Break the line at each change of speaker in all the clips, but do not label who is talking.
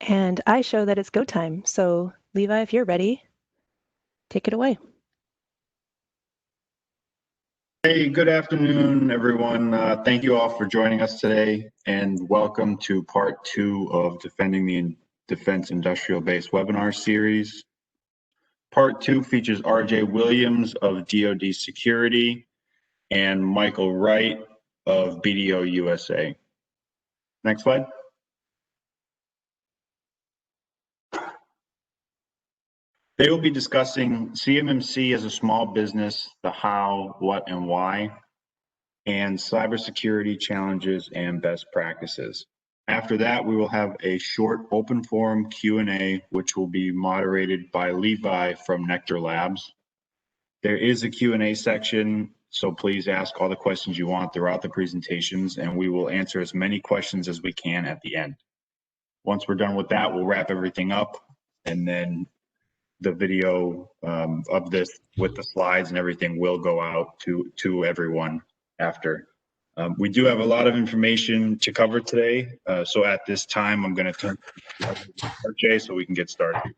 And I show that it's go time. So Levi, if you're ready, take it away.
Hey, good afternoon, everyone. Thank you all for joining us today, and welcome to part 2 of Defending the Defense Industrial Base webinar series. Part 2 features RJ Williams of DoD Security and Michael Wright of BDO USA. Next slide. They will be discussing CMMC as a small business, the how, what, and why, and cybersecurity challenges and best practices. After that, we will have a short open forum Q&A, which will be moderated by Levi from NeQter Labs. There is a Q&A section, so please ask all the questions you want throughout the presentations, and we will answer as many questions as we can at the end. Once we're done with that, we'll wrap everything up, and then the video of this with the slides and everything will go out to everyone after. We do have a lot of information to cover today, so at this time I'm going to turn to RJ so we can get started.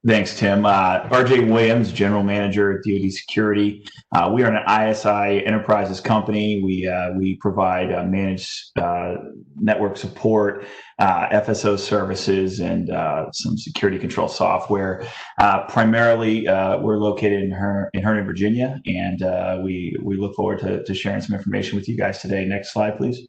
Thanks, Tim. RJ Williams, General Manager at DoD Security. We are an ISI enterprises company. We provide managed network support, FSO services, and some security control software. Primarily, we're located in Herndon, Virginia, and we look forward to sharing some information with you guys today. Next slide, please.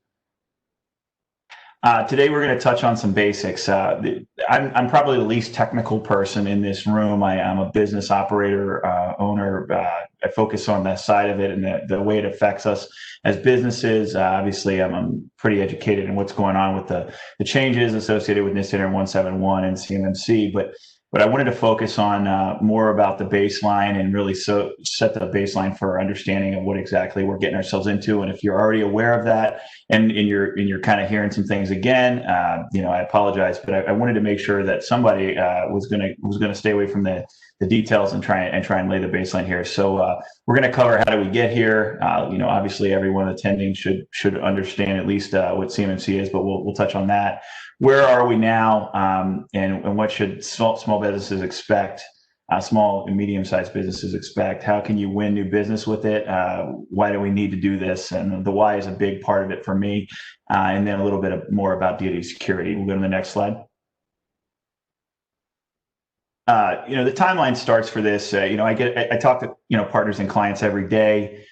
Today we're going to touch on some basics. I'm probably the least technical person in this room. I'm a business operator, owner. I focus on that side of it and the way it affects us as businesses. Obviously, I'm pretty educated in what's going on with the changes associated with NeQter 171 and CMMC, but I wanted to focus on more about the baseline and really set the baseline for our understanding of what exactly we're getting ourselves into. And if you're already aware of that and you're kind of hearing some things again, I apologize, but I wanted to make sure that somebody was gonna stay away from the details and try and lay the baseline here. So we're going to cover how do we get here. Obviously everyone attending should understand at least what CMMC is, but we'll touch on that. Where are we now, and what should small businesses expect? Small and medium-sized businesses expect? How can you win new business with it? Why do we need to do this? And the why is a big part of it for me. And then a little bit more about DoD security. We'll go to the next slide. The timeline starts for this. I talk to partners and clients every day.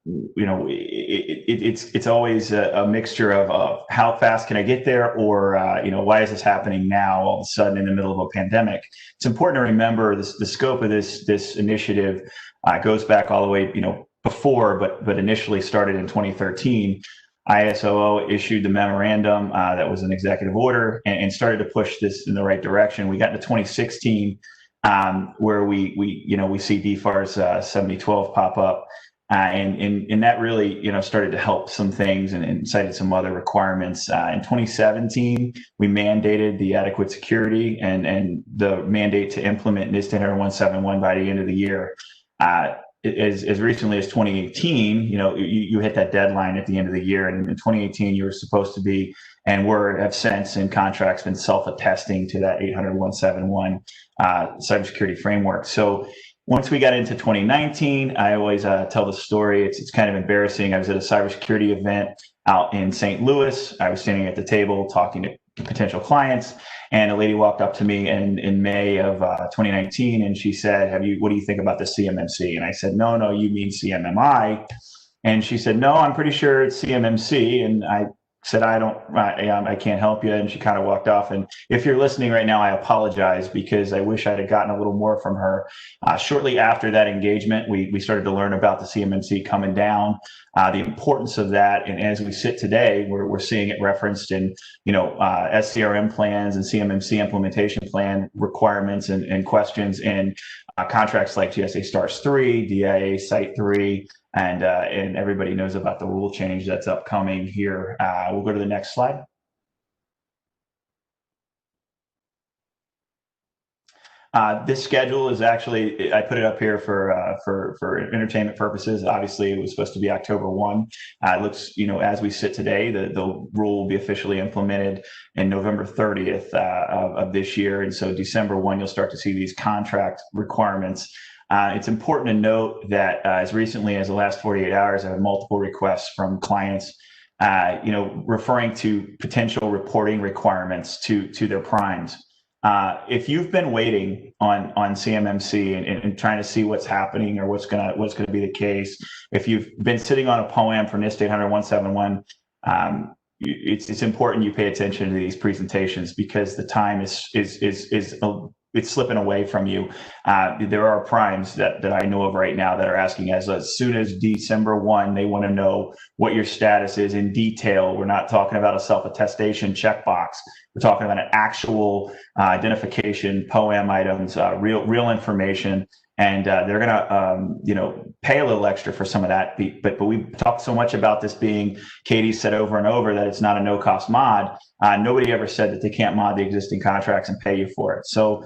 It's always a mixture of how fast can I get there, or why is this happening now all of a sudden in the middle of a pandemic? It's important to remember the scope of this initiative goes back all the way before, but initially started in 2013. ISOO issued the memorandum that was an executive order and started to push this in the right direction. We got into 2016 where we see DFARS 7012 pop up. And that really, started to help some things and cited some other requirements. In 2017, we mandated the adequate security and the mandate to implement NIST 171 by the end of the year. As recently as 2018, you hit that deadline at the end of the year. And in 2018, you were supposed to be, and have since in contracts been self-attesting to that 171 cybersecurity framework. So once we got into 2019, I always tell the story. It's kind of embarrassing. I was at a cybersecurity event out in St. Louis. I was standing at the table talking to potential clients, and a lady walked up to me in May of 2019, and she said, what do you think about the CMMC? And I said, no, you mean CMMI. And she said, no, I'm pretty sure it's CMMC. And I said, I can't help you. And she kind of walked off. And if you're listening right now, I apologize because I wish I'd have gotten a little more from her. Shortly after that engagement, we started to learn about the CMMC coming down, the importance of that. And as we sit today, we're seeing it referenced in, SCRM plans and CMMC implementation plan requirements and questions in contracts like GSA STARS 3, DIA Site 3, and everybody knows about the rule change that's upcoming here. We'll go to the next slide. This schedule is actually, I put it up here for entertainment purposes. Obviously, it was supposed to be October 1. It looks, as we sit today, the rule will be officially implemented in November 30th of this year. And so December 1, you'll start to see these contract requirements. It's important to note that as recently as the last 48 hours, I have multiple requests from clients, referring to potential reporting requirements to their primes. If you've been waiting on CMMC and trying to see what's happening or what's gonna be the case, if you've been sitting on a POAM for NIST 800-171, it's important you pay attention to these presentations because the time is it's slipping away from you. There are primes that I know of right now that are asking as soon as December 1, they want to know what your status is in detail. We're not talking about a self-attestation checkbox. We're talking about an actual identification, POAM items, real information. And they're going to, pay a little extra for some of that. But we've talked so much about this being, Katie said over and over that it's not a no-cost mod. Nobody ever said that they can't mod the existing contracts and pay you for it. So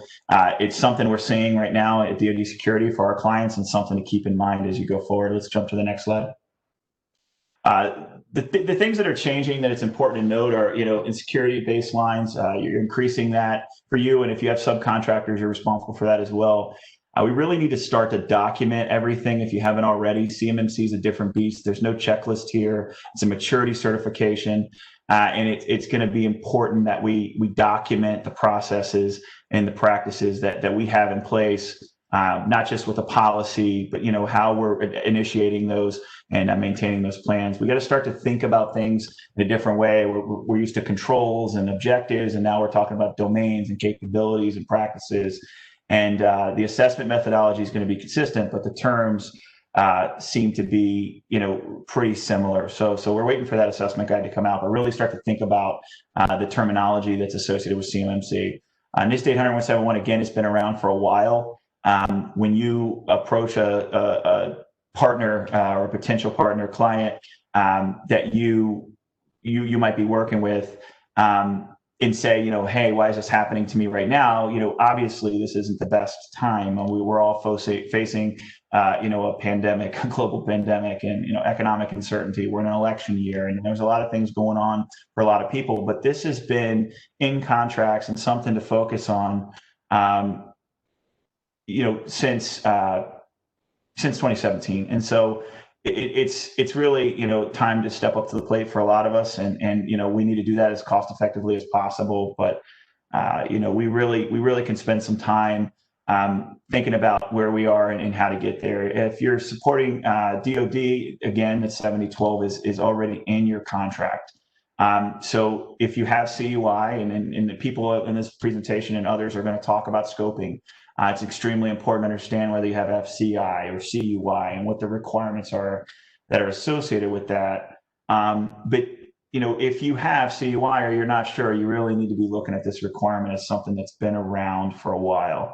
it's something we're seeing right now at DoD Security for our clients and something to keep in mind as you go forward. Let's jump to the next slide. The things that are changing that it's important to note are, in security baselines, you're increasing that for you. And if you have subcontractors, you're responsible for that as well. We really need to start to document everything if you haven't already. CMMC is a different beast. There's no checklist here. It's a maturity certification. And it's going to be important that we document the processes and the practices that we have in place, not just with a policy, but how we're initiating those and maintaining those plans. We got to start to think about things in a different way. We're used to controls and objectives, and now we're talking about domains and capabilities and practices. And the assessment methodology is going to be consistent, but the terms seem to be, pretty similar. So we're waiting for that assessment guide to come out, but really start to think about the terminology that's associated with CMMC. NIST 800-171, again, it's been around for a while. When you approach a partner or a potential partner client that you might be working with, and say, hey, why is this happening to me right now? Obviously this isn't the best time. We're all facing, a pandemic, a global pandemic, and economic uncertainty. We're in an election year, and there's a lot of things going on for a lot of people. But this has been in contracts and something to focus on, since 2017. And so it's really, time to step up to the plate for a lot of us. And we need to do that as cost effectively as possible. But, we really can spend some time thinking about where we are and how to get there. If you're supporting DoD, again, the 7012 is already in your contract. So if you have CUI, and the people in this presentation and others are going to talk about scoping, it's extremely important to understand whether you have FCI or CUI and what the requirements are that are associated with that. But if you have CUI or you're not sure, you really need to be looking at this requirement as something that's been around for a while.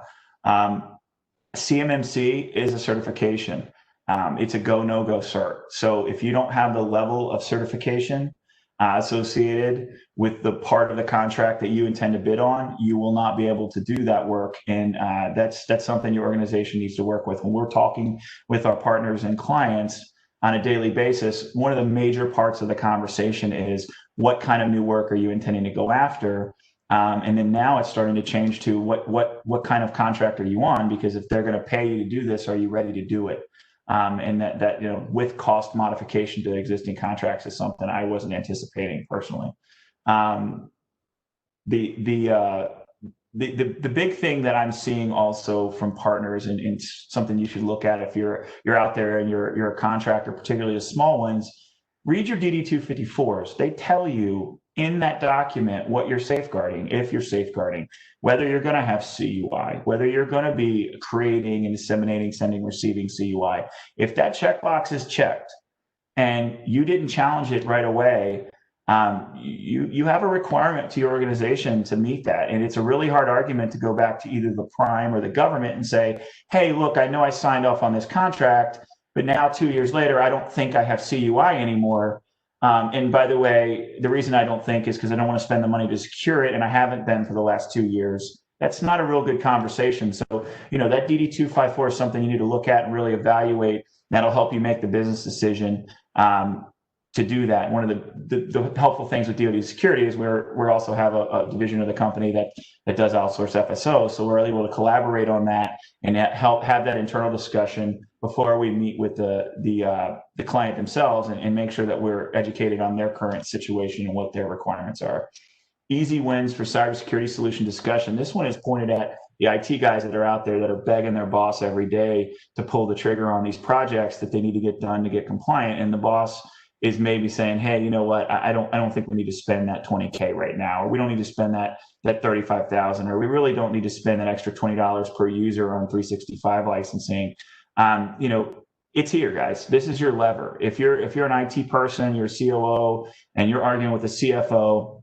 CMMC is a certification. It's a go, no-go cert. So if you don't have the level of certification associated with the part of the contract that you intend to bid on, you will not be able to do that work. And that's something your organization needs to work with. When we're talking with our partners and clients on a daily basis, one of the major parts of the conversation is what kind of new work are you intending to go after? And then now it's starting to change to what kind of contract are you on? Because if they're going to pay you to do this, are you ready to do it? And that with cost modification to existing contracts is something I wasn't anticipating personally. The big thing that I'm seeing also from partners, and something you should look at if you're out there and you're a contractor, particularly the small ones, read your DD 254s. They tell you in that document what you're safeguarding, if you're safeguarding, whether you're going to have CUI, whether you're going to be creating and disseminating, sending, receiving CUI. If that checkbox is checked and you didn't challenge it right away, you have a requirement to your organization to meet that. And it's a really hard argument to go back to either the prime or the government and say, hey, look, I know I signed off on this contract, but now 2 years later, I don't think I have CUI anymore. And by the way, the reason I don't think is because I don't want to spend the money to secure it, and I haven't been for the last 2 years. that's not a real good conversation. So, that DD 254 is something you need to look at and really evaluate. That'll help you make the business decision to do that. One of the helpful things with DoD security is we also have a division of the company that does outsource FSO. So we're able to collaborate on that and help have that internal discussion before we meet with the client themselves and make sure that we're educated on their current situation and what their requirements are. Easy wins for cybersecurity solution discussion. This one is pointed at the IT guys that are out there that are begging their boss every day to pull the trigger on these projects that they need to get done to get compliant. And the boss is maybe saying, hey, you know what, I don't think we need to spend that $20K right now, or we don't need to spend that $35,000, or we really don't need to spend that extra $20 per user on 365 licensing. It's here, guys. This is your lever. If you're an IT person, you're a COO, and you're arguing with a CFO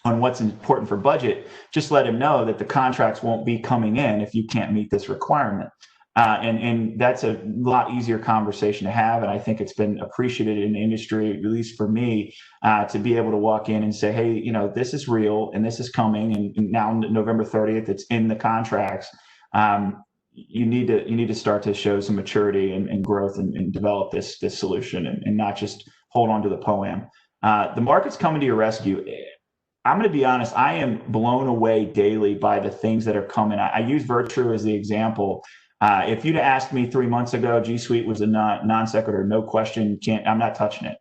on what's important for budget, just let him know that the contracts won't be coming in if you can't meet this requirement. And that's a lot easier conversation to have. And I think it's been appreciated in the industry, at least for me, to be able to walk in and say, hey, this is real and this is coming. And now November 30th, it's in the contracts. You need to start to show some maturity and growth and develop this solution and not just hold on to the poem. The market's coming to your rescue. I'm going to be honest, I am blown away daily by the things that are coming. I use Virtue as the example. If you'd asked me 3 months ago, G Suite was a non sequitur, no question, I'm not touching it.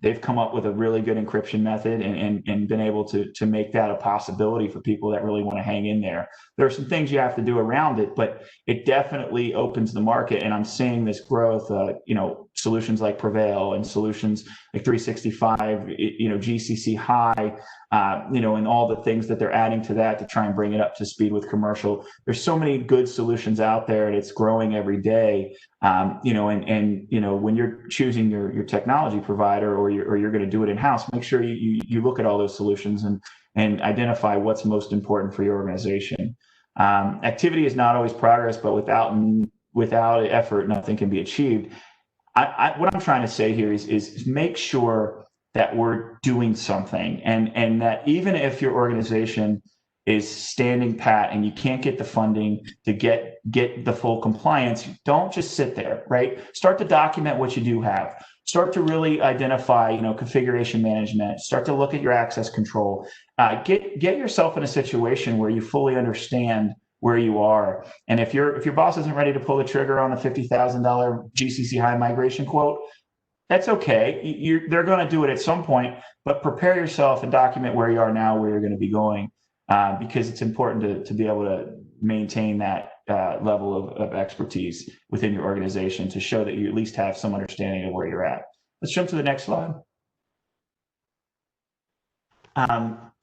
They've come up with a really good encryption method and been able to make that a possibility for people that really want to hang in there. There are some things you have to do around it, but it definitely opens the market. And I'm seeing this growth, solutions like Prevail and solutions like 365, GCC High, and all the things that they're adding to that to try and bring it up to speed with commercial. There's so many good solutions out there, and it's growing every day. When you're choosing your technology provider or you're going to do it in-house, make sure you look at all those solutions and identify what's most important for your organization. Activity is not always progress, but without effort, nothing can be achieved. What I'm trying to say here is make sure that we're doing something, and that even if your organization is standing pat and you can't get the funding to get the full compliance, don't just sit there, right? Start to document what you do have. Start to really identify, configuration management. Start to look at your access control. Get yourself in a situation where you fully understand where you are. And if your boss isn't ready to pull the trigger on the $50,000 GCC High migration quote, that's okay. They're going to do it at some point, but prepare yourself and document where you are now, where you're going to be going. Because it's important to be able to maintain that level of expertise within your organization to show that you at least have some understanding of where you're at. Let's jump to the next slide.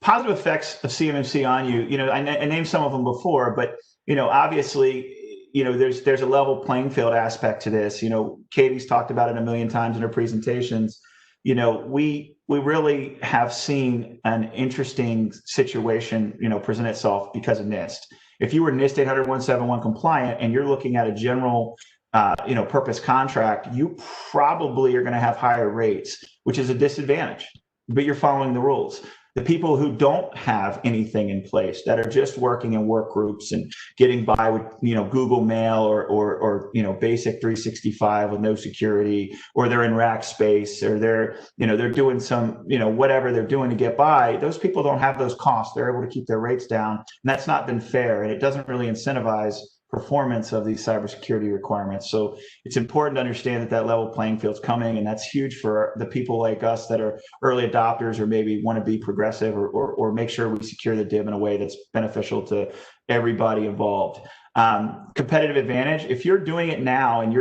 Positive effects of CMMC on you. I named some of them before, but obviously, there's a level playing field aspect to this. Katie's talked about it a million times in her presentations. We really have seen an interesting situation, present itself because of NIST. If you were NIST 800-171 compliant and you're looking at a general, purpose contract, you probably are going to have higher rates, which is a disadvantage, but you're following the rules. The people who don't have anything in place, that are just working in work groups and getting by with, Google Mail or basic 365 with no security, or they're in rack space, or they're doing some, whatever they're doing to get by, those people don't have those costs. They're able to keep their rates down, and that's not been fair, and it doesn't really incentivize performance of these cybersecurity requirements. So it's important to understand that level playing field's coming, and that's huge for the people like us that are early adopters or maybe want to be progressive or make sure we secure the DIB in a way that's beneficial to everybody involved. Competitive advantage, if you're doing it now and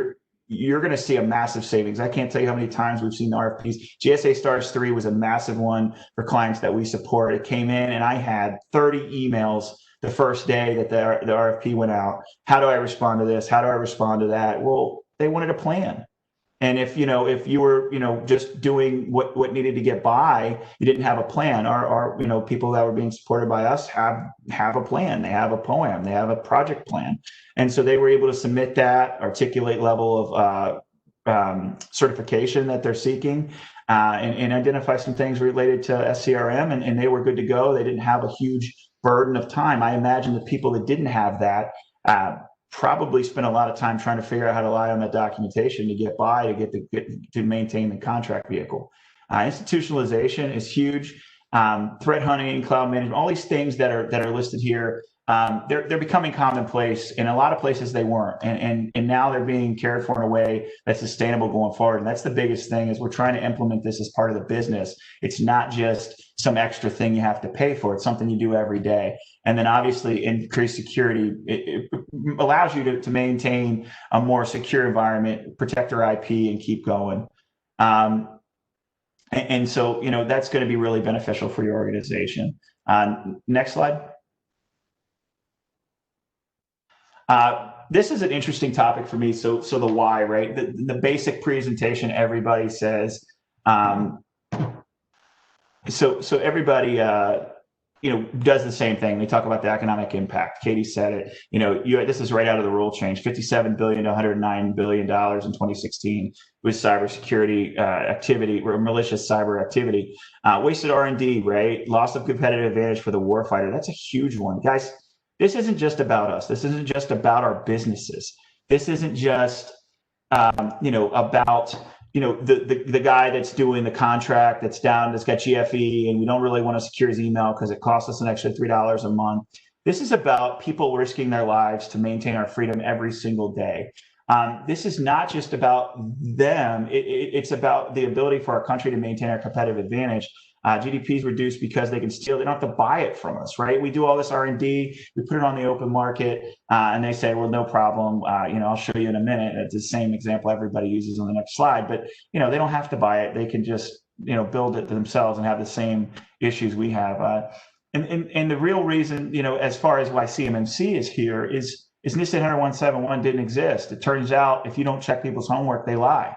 you're going to see a massive savings. I can't tell you how many times we've seen RFPs. GSA Stars 3 was a massive one for clients that we support. It came in and I had 30 emails the first day that the RFP went out. How do I respond to this? How do I respond to that? Well, they wanted a plan. And if you were, just doing what needed to get by, you didn't have a plan. Our people that were being supported by us have a plan. They have a POAM. They have a project plan. And so they were able to submit that, articulate level of certification that they're seeking, and identify some things related to SCRM, and they were good to go. They didn't have a huge burden of time. I imagine the people that didn't have that probably spent a lot of time trying to figure out how to rely on that documentation to get by, to maintain the contract vehicle. Institutionalization is huge. Threat hunting, cloud management, all these things that are listed here, they're becoming commonplace. In a lot of places they weren't, and now they're being cared for in a way that's sustainable going forward. And that's the biggest thing, is we're trying to implement this as part of the business. It's not just some extra thing you have to pay for. It's something you do every day. And then obviously increased security, it allows you to maintain a more secure environment, protect your IP, and keep going. And so, that's going to be really beneficial for your organization. Next slide. This is an interesting topic for me. So the why, right? The basic presentation, everybody says. So everybody, does the same thing. They talk about the economic impact. Katie said it. This is right out of the rule change. $57 billion to $109 billion in 2016 with cybersecurity activity, or malicious cyber activity. Wasted R&D, right? Loss of competitive advantage for the warfighter. That's a huge one, guys. This isn't just about us. This isn't just about our businesses. This isn't just, about the guy that's doing the contract that's got GFE, and we don't really want to secure his email because it costs us an extra $3 a month. This is about people risking their lives to maintain our freedom every single day. This is not just about them. It's about the ability for our country to maintain our competitive advantage. GDP is reduced because they can steal. They don't have to buy it from us, right? We do all this R&D, we put it on the open market, and they say, well, no problem. I'll show you in a minute. It's the same example everybody uses on the next slide, but they don't have to buy it. They can just build it themselves and have the same issues we have. And the real reason, as far as why CMMC is here is NIST 80171 didn't exist. It turns out if you don't check people's homework, they lie.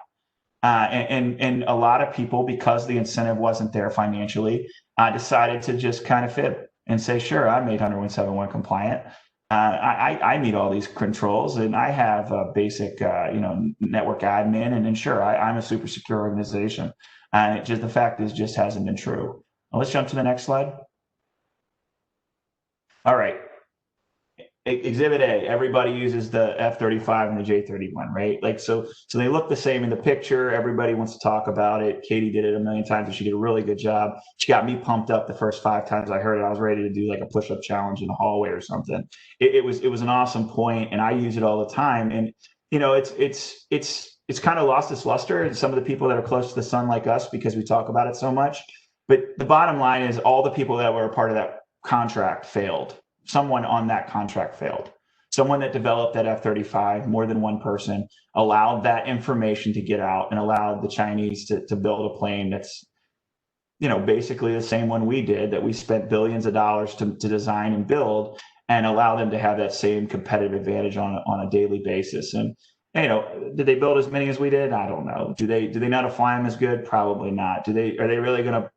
And a lot of people, because the incentive wasn't there financially, decided to just kind of fib and say, sure, I'm 80171 compliant. I meet all these controls, and I have a basic, network admin, and sure, I'm a super secure organization. And the fact is, just hasn't been true. Now, let's jump to the next slide. All right. Exhibit A, everybody uses the F-35 and the J-31, right? So they look the same in the picture. Everybody wants to talk about it. Katie did it a million times, and she did a really good job. She got me pumped up the first 5 times I heard it. I was ready to do like a push-up challenge in the hallway or something. It was an awesome point, and I use it all the time. And it's kind of lost its luster in some of the people that are close to the sun like us, because we talk about it so much. But the bottom line is, all the people that were a part of that contract failed. Someone on that contract failed. Someone that developed that F-35, more than one person, allowed that information to get out and allowed the Chinese to build a plane that's, basically the same one we did, that we spent billions of dollars to design and build, and allow them to have that same competitive advantage on a daily basis. And, did they build as many as we did? I don't know. Do they know how to fly them as good? Probably not. Are they really going to,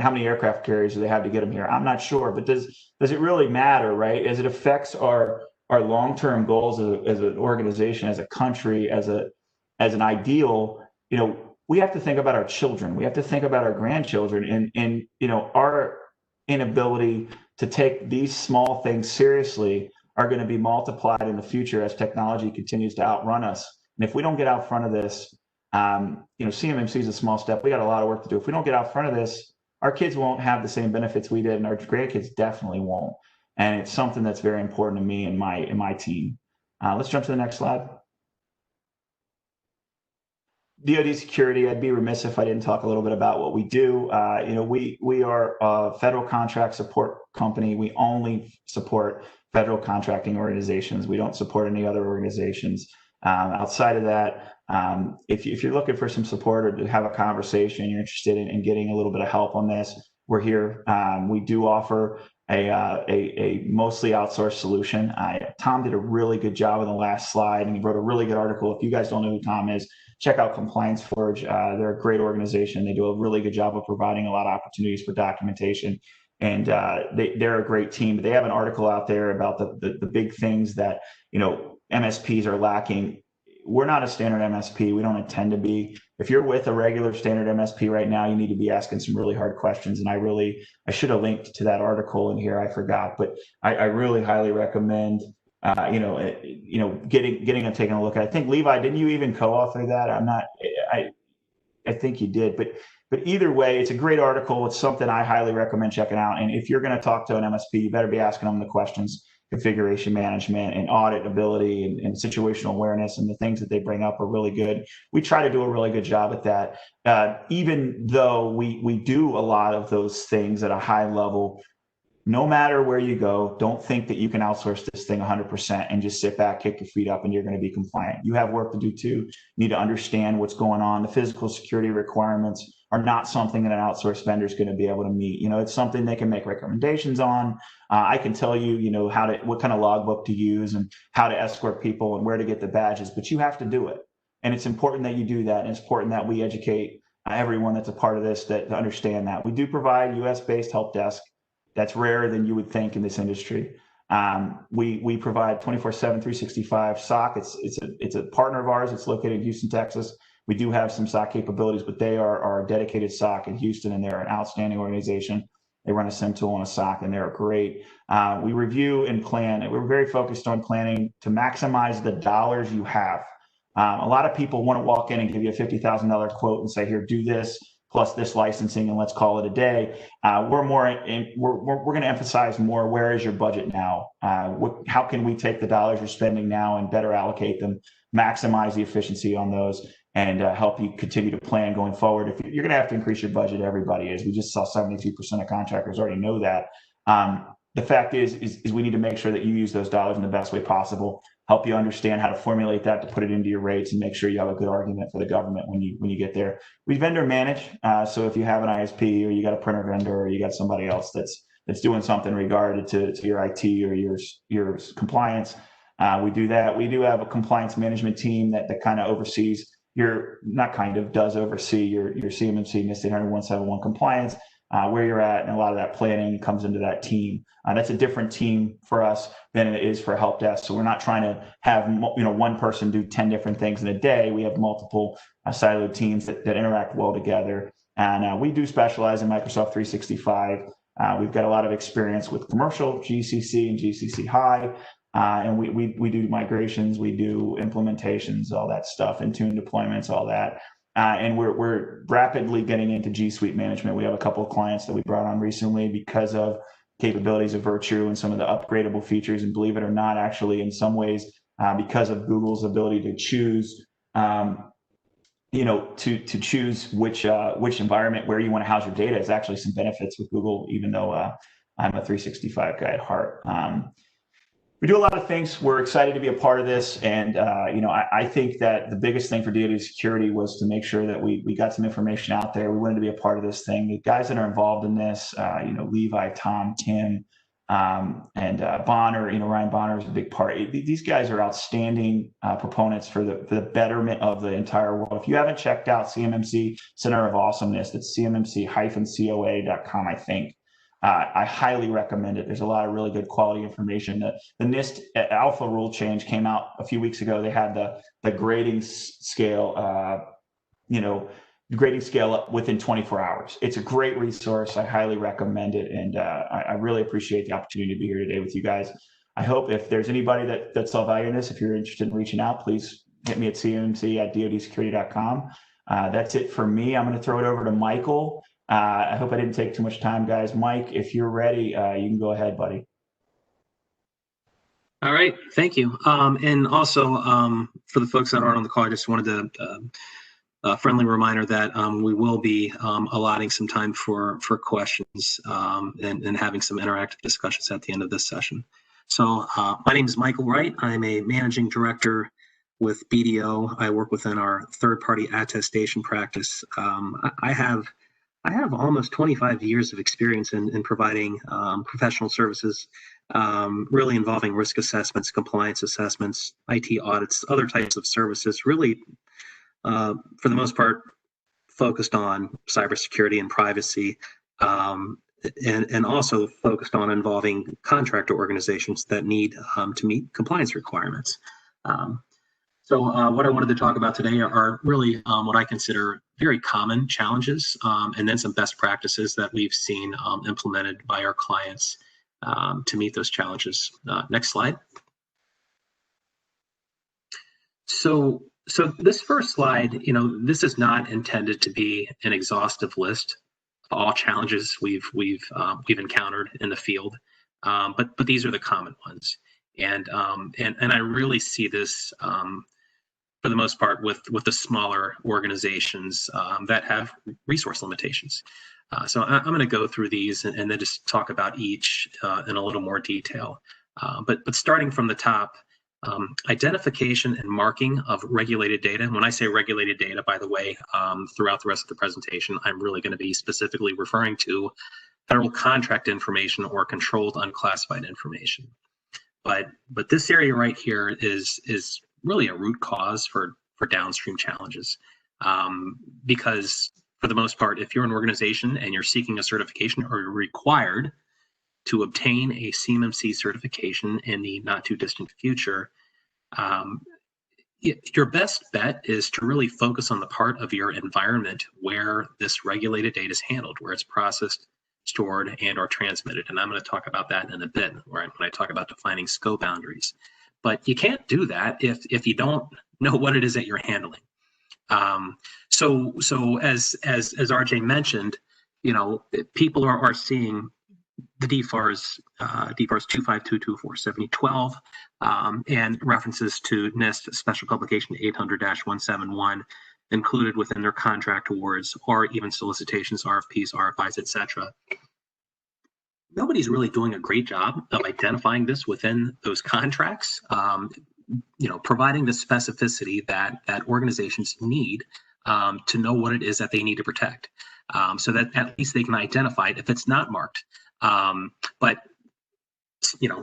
how many aircraft carriers do they have to get them here? I'm not sure, but does it really matter, right? As it affects our long-term goals as an organization, as a country, as an ideal, we have to think about our children. We have to think about our grandchildren, and our inability to take these small things seriously are going to be multiplied in the future as technology continues to outrun us. And if we don't get out front of this, CMMC is a small step. We got a lot of work to do. If we don't get out front of this, our kids won't have the same benefits we did, and our grandkids definitely won't. And it's something that's very important to me and my team. Let's jump to the next slide. DoD security, I'd be remiss if I didn't talk a little bit about what we do. We are a federal contract support company. We only support federal contracting organizations. We don't support any other organizations. Outside of that, if you're looking for some support or to have a conversation, you're interested in getting a little bit of help on this, we're here. We do offer a mostly outsourced solution. Tom did a really good job in the last slide, and he wrote a really good article. If you guys don't know who Tom is, check out Compliance Forge. They're a great organization. They do a really good job of providing a lot of opportunities for documentation. And they're a great team. They have an article out there about the big things that MSPs are lacking we're not a standard MSP. We don't intend to be. If you're with a regular standard MSP right now, you need to be asking some really hard questions. And I should have linked to that article in here. I forgot, but I really highly recommend, getting and taking a look at it. I think, Levi, didn't you even co-author that? I think you did, but either way, it's a great article. It's something I highly recommend checking out. And if you're going to talk to an MSP, you better be asking them the questions. Configuration management and audit ability and situational awareness, and the things that they bring up are really good. We try to do a really good job at that. Even though we do a lot of those things at a high level, no matter where you go, don't think that you can outsource this thing 100% and just sit back, kick your feet up, and you're going to be compliant. You have work to do too. You need to understand what's going on. The physical security requirements are not something that an outsourced vendor is going to be able to meet. It's something they can make recommendations on. I can tell you, what kind of logbook to use and how to escort people and where to get the badges, but you have to do it. And it's important that you do that. And it's important that we educate everyone that's a part of this to understand that. We do provide US-based help desk. That's rarer than you would think in this industry. We provide 24/7, 365 SOC. It's a partner of ours. It's located in Houston, Texas. We do have some SOC capabilities, but they are our dedicated SOC in Houston, and they're an outstanding organization. They run a SIM tool and a SOC, and they're great. We review and plan. We're very focused on planning to maximize the dollars you have. A lot of people want to walk in and give you a $50,000 quote and say, here, do this, plus this licensing, and let's call it a day. We're going to emphasize more, where is your budget now? How can we take the dollars you're spending now and better allocate them, maximize the efficiency on those, and help you continue to plan going forward. If you're going to have to increase your budget, everybody is. We just saw 72% of contractors already know that. The fact is we need to make sure that you use those dollars in the best way possible, help you understand how to formulate that to put it into your rates, and make sure you have a good argument for the government when you get there. We vendor manage, so if you have an ISP or you got a printer vendor or you got somebody else that's doing something regarded to your IT or your compliance, we do that. We do have a compliance management team that kind of oversees does oversee your CMMC NIST 800-171 compliance, where you're at, and a lot of that planning comes into that team. That's a different team for us than it is for a help desk. So we're not trying to have one person do 10 different things in a day. We have multiple siloed teams that interact well together, and we do specialize in Microsoft 365. We've got a lot of experience with commercial GCC and GCC High. And we do migrations, we do implementations, all that stuff, Intune deployments, all that. And we're rapidly getting into G Suite management. We have a couple of clients that we brought on recently because of capabilities of Virtue and some of the upgradable features. And believe it or not, actually, in some ways, because of Google's ability to choose, to choose which environment where you want to house your data, is actually some benefits with Google, even though I'm a 365 guy at heart. We do a lot of things. We're excited to be a part of this. And, I think that the biggest thing for DIB security was to make sure that we got some information out there. We wanted to be a part of this thing. The guys that are involved in this, Levi, Tom, Tim, and Bonner, Ryan Bonner is a big part. These guys are outstanding proponents for the betterment of the entire world. If you haven't checked out CMMC Center of Awesomeness, that's CMMC-COA.com, I think. I highly recommend it. There's a lot of really good quality information. The NIST alpha rule change came out a few weeks ago. They had the grading scale, grading scale up within 24 hours. It's a great resource. I highly recommend it. And I really appreciate the opportunity to be here today with you guys. I hope if there's anybody that saw value in this, if you're interested in reaching out, please hit me at cmmc@dodsecurity.com. That's it for me. I'm going to throw it over to Michael. I hope I didn't take too much time, guys. Mike, if you're ready, you can go ahead, buddy.
All right, thank you. And also, for the folks that aren't on the call, I just wanted to a friendly reminder that we will be allotting some time for questions and having some interactive discussions at the end of this session. So my name is Michael Wright. I'm a managing director with BDO. I work within our third-party attestation practice. I have almost 25 years of experience in providing professional services, really involving risk assessments, compliance assessments, IT audits, other types of services, really, for the most part, focused on cybersecurity and privacy, and also focused on involving contractor organizations that need to meet compliance requirements. So what I wanted to talk about today are really what I consider very common challenges, and then some best practices that we've seen implemented by our clients to meet those challenges. Next slide. So this first slide, this is not intended to be an exhaustive list of all challenges we've encountered in the field, but these are the common ones, and I really see this for the most part with the smaller organizations that have resource limitations. So I'm going to go through these and then just talk about each in a little more detail. But starting from the top, identification and marking of regulated data. And when I say regulated data, by the way, throughout the rest of the presentation, I'm really going to be specifically referring to federal contract information or controlled unclassified information. But this area right here is really a root cause for downstream challenges, because for the most part, if you're an organization and you're seeking a certification or you're required to obtain a CMMC certification in the not too distant future, your best bet is to really focus on the part of your environment where this regulated data is handled, where it's processed, stored, and or transmitted. And I'm going to talk about that in a bit when I talk about defining scope boundaries. But you can't do that if you don't know what it is that you're handling. So as RJ mentioned, people are seeing the DFARS 252247012 and references to NIST Special Publication 800-171 included within their contract awards or even solicitations, RFPs, RFIs, etc. Nobody's really doing a great job of identifying this within those contracts, providing the specificity that organizations need to know what it is that they need to protect, so that at least they can identify it if it's not marked. But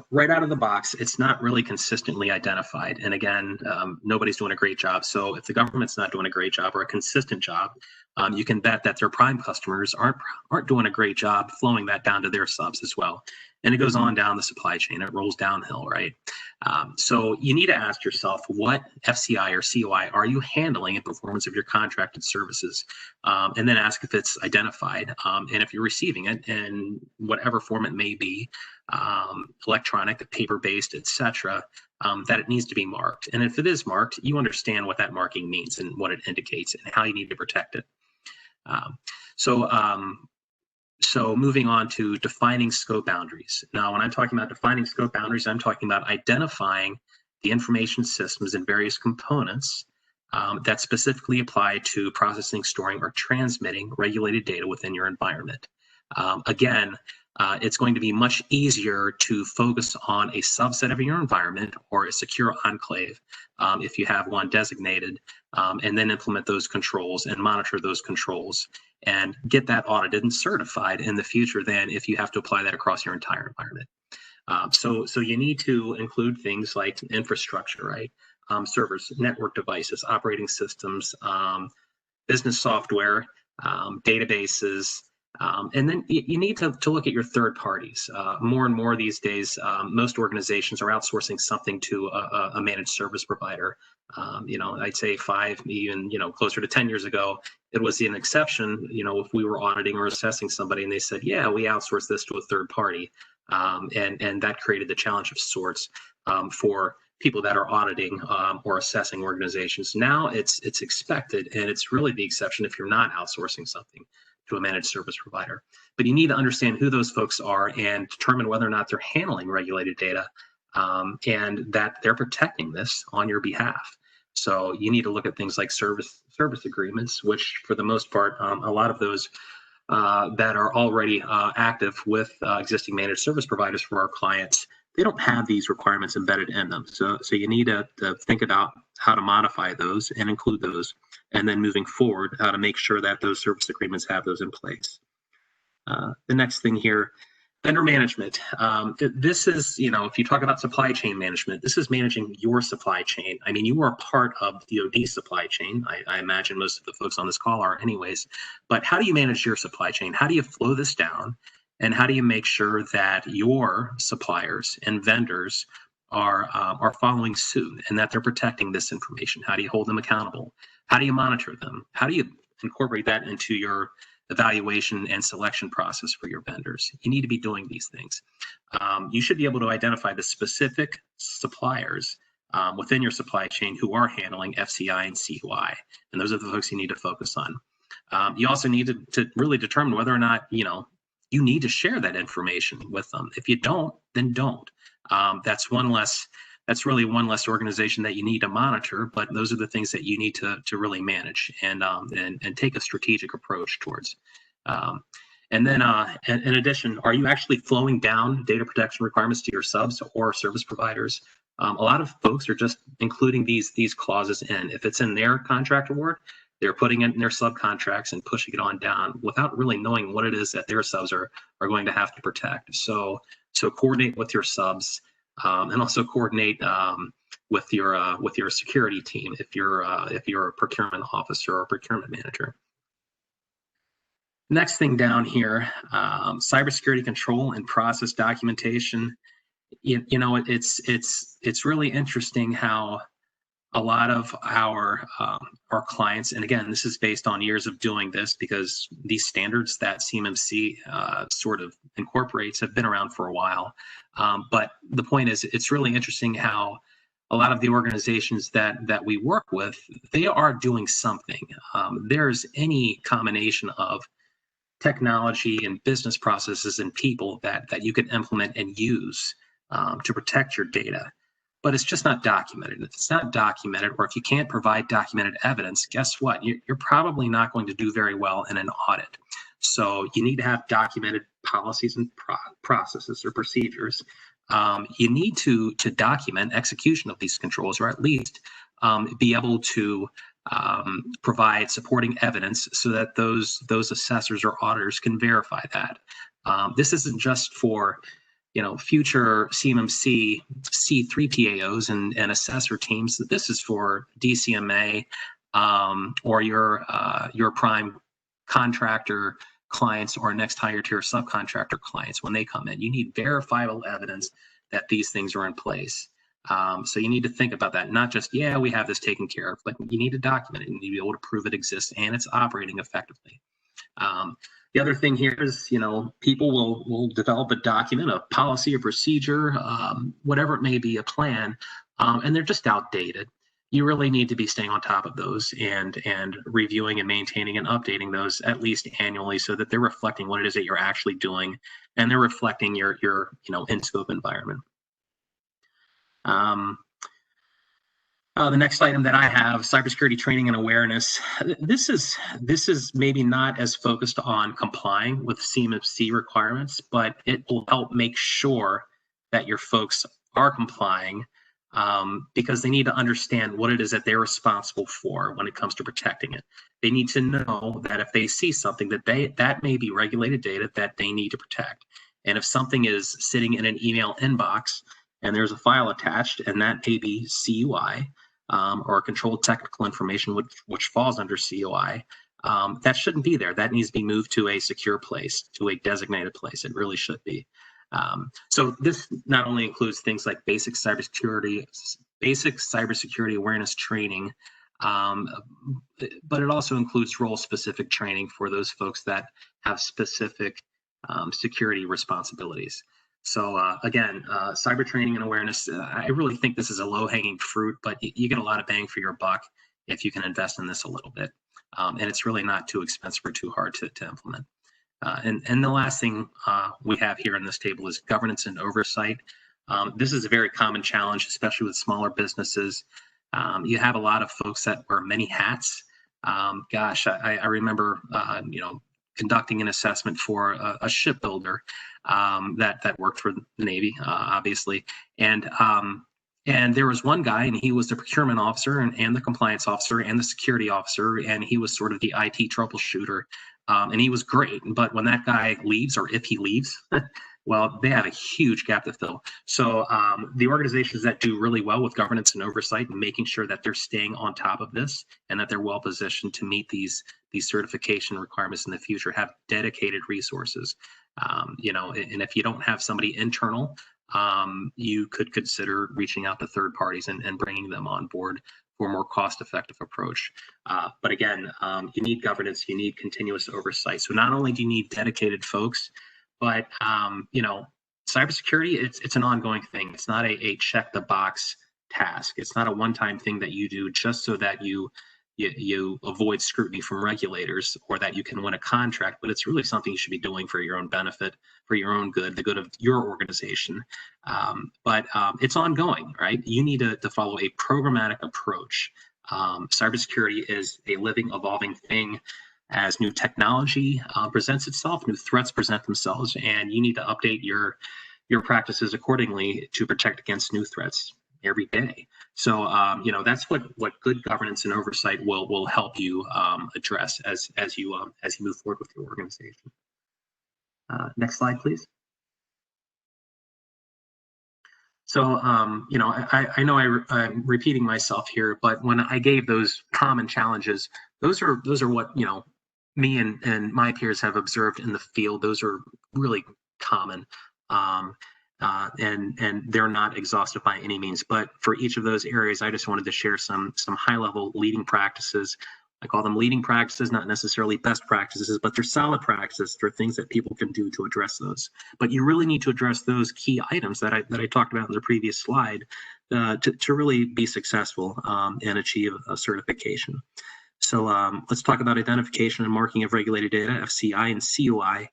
right out of the box, it's not really consistently identified. And again, nobody's doing a great job. So if the government's not doing a great job or a consistent job, you can bet that their prime customers aren't doing a great job flowing that down to their subs as well. And it goes on down the supply chain. It rolls downhill, right? So you need to ask yourself, what FCI or COI are you handling in performance of your contracted services? And then ask if it's identified. And if you're receiving it in whatever form it may be, electronic, paper-based, etc., that it needs to be marked. And if it is marked, you understand what that marking means and what it indicates and how you need to protect it. So moving on to defining scope boundaries. Now, when I'm talking about defining scope boundaries, I'm talking about identifying the information systems and various components that specifically apply to processing, storing, or transmitting regulated data within your environment. Again, it's going to be much easier to focus on a subset of your environment or a secure enclave if you have one designated, and then implement those controls and monitor those controls and get that audited and certified in the future than if you have to apply that across your entire environment. So you need to include things like infrastructure, right? Servers, network devices, operating systems, business software, databases, and then you need to look at your third parties. More and more these days, most organizations are outsourcing something to a managed service provider. I'd say 5, even closer to 10 years ago, it was an exception. If we were auditing or assessing somebody, and they said, "Yeah, we outsource this to a third party," and that created the challenge of sorts for people that are auditing or assessing organizations. Now it's expected, and it's really the exception if you're not outsourcing something to a managed service provider. But you need to understand who those folks are and determine whether or not they're handling regulated data and that they're protecting this on your behalf. So you need to look at things like service agreements, which for the most part, a lot of those that are already active with existing managed service providers for our clients, they don't have these requirements embedded in them. So you need to think about how to modify those and include those, and then moving forward, how to make sure that those service agreements have those in place. The next thing here, vendor management. This is, if you talk about supply chain management, this is managing your supply chain. I mean, you are part of DoD supply chain. I imagine most of the folks on this call are anyways, but how do you manage your supply chain? How do you flow this down? And how do you make sure that your suppliers and vendors are following suit and that they're protecting this information. How do you hold them accountable? How do you monitor them? How do you incorporate that into your evaluation and selection process for your vendors? You need to be doing these things. You should be able to identify the specific suppliers within your supply chain who are handling FCI and CUI, and those are the folks you need to focus on. You also need to really determine whether or not you need to share that information with them. If you don't, then don't. That's really one less organization that you need to monitor, but those are the things that you need to really manage and take a strategic approach towards. And then in addition, are you actually flowing down data protection requirements to your subs or service providers? A lot of folks are just including these clauses in. If it's in their contract award, they're putting it in their subcontracts and pushing it on down without really knowing what it is that their subs are going to have to protect. So coordinate with your subs and also coordinate with your security team if you're a procurement officer or a procurement manager. Next thing down here, cybersecurity control and process documentation. It's really interesting how a lot of our clients, and again, this is based on years of doing this because these standards that CMMC sort of incorporates have been around for a while. But the point is, it's really interesting how a lot of the organizations that we work with, they are doing something. There's any combination of technology and business processes and people that you can implement and use to protect your data. But it's just not documented. If it's not documented, or if you can't provide documented evidence, guess what? You're probably not going to do very well in an audit. So you need to have documented policies and processes or procedures. You need to document execution of these controls, or at least be able to provide supporting evidence so that those assessors or auditors can verify that. This isn't just for future CMMC C3PAOs and assessor teams. This is for DCMA or your prime contractor clients or next higher tier subcontractor clients. When they come in, you need verifiable evidence that these things are in place. So you need to think about that, not just, yeah, we have this taken care of, but you need to document it. You need to be able to prove it exists and it's operating effectively. The other thing here is, people will develop a document, a policy, a procedure, whatever it may be, a plan, and they're just outdated. You really need to be staying on top of those and reviewing and maintaining and updating those at least annually so that they're reflecting what it is that you're actually doing and they're reflecting your in-scope environment. The next item that I have, cybersecurity training and awareness. This is maybe not as focused on complying with CMMC requirements, but it will help make sure that your folks are complying because they need to understand what it is that they're responsible for when it comes to protecting it. They need to know that if they see something that may be regulated data that they need to protect. And if something is sitting in an email inbox and there's a file attached and that may be CUI, or controlled technical information, which falls under CUI, that shouldn't be there. That needs to be moved to a secure place, to a designated place. It really should be. So this not only includes things like basic cybersecurity awareness training, but it also includes role-specific training for those folks that have specific security responsibilities. So again, cyber training and awareness, I really think this is a low-hanging fruit, but you get a lot of bang for your buck if you can invest in this a little bit. And it's really not too expensive or too hard to implement. And the last thing we have here in this table is governance and oversight. This is a very common challenge, especially with smaller businesses. You have a lot of folks that wear many hats. Gosh, I remember, conducting an assessment for a shipbuilder that worked for the Navy, obviously. And there was one guy, and he was the procurement officer and the compliance officer and the security officer, and he was sort of the IT troubleshooter. And he was great. But when that guy leaves, or if he leaves, well, they have a huge gap to fill. So the organizations that do really well with governance and oversight and making sure that they're staying on top of this and that they're well positioned to meet these certification requirements in the future have dedicated resources. And if you don't have somebody internal you could consider reaching out to third parties and bringing them on board for a more cost-effective approach. But again, you need governance, you need continuous oversight. So not only do you need dedicated folks, but you know, cybersecurity, it's an ongoing thing. It's not a check the box task. It's not a one-time thing that you do just so that you avoid scrutiny from regulators or that you can win a contract, but it's really something you should be doing for your own benefit, for your own good, the good of your organization. But it's ongoing, right? You need to follow a programmatic approach. Cybersecurity is a living, evolving thing. As new technology presents itself, new threats present themselves, and you need to update your practices accordingly to protect against new threats every day. So you know, that's what good governance and oversight will help you address as you move forward with your organization. Next slide, please. So you know, I know I'm repeating myself here, but when I gave those common challenges, those are what, you know, me and my peers have observed in the field. Those are really common. And they're not exhaustive by any means, but for each of those areas, I just wanted to share some high-level leading practices. I call them leading practices, not necessarily best practices, but they're solid practices. They're things that people can do to address those. But you really need to address those key items that I talked about in the previous slide to really be successful and achieve a certification. So let's talk about identification and marking of regulated data, FCI and CUI.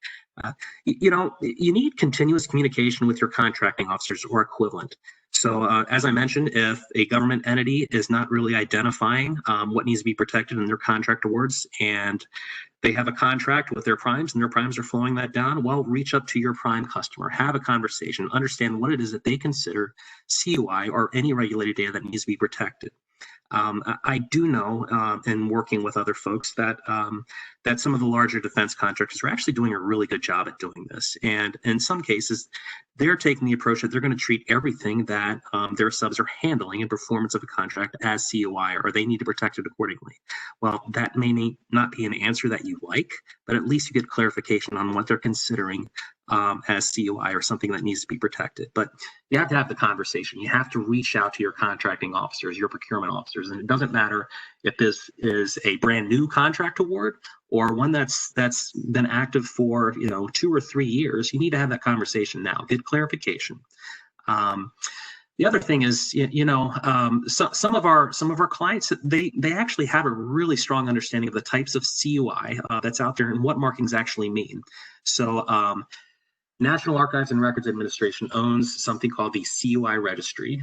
You know, you need continuous communication with your contracting officers or equivalent. So as I mentioned, if a government entity is not really identifying what needs to be protected in their contract awards, and they have a contract with their primes and their primes are flowing that down, well, reach up to your prime customer, have a conversation, understand what it is that they consider CUI or any regulated data that needs to be protected. I do know, in working with other folks, that that some of the larger defense contractors are actually doing a really good job at doing this. And in some cases, they're taking the approach that they're going to treat everything that their subs are handling in performance of a contract as CUI, or they need to protect it accordingly. Well, that may not be an answer that you like, but at least you get clarification on what they're considering as CUI or something that needs to be protected. But you have to have the conversation. You have to reach out to your contracting officers, your procurement officers, and it doesn't matter if this is a brand new contract award or one that's been active for 2 or 3 years. You need to have that conversation now. Get clarification. The other thing is, some of our clients, they actually have a really strong understanding of the types of CUI that's out there and what markings actually mean. So National Archives and Records Administration owns something called the CUI Registry.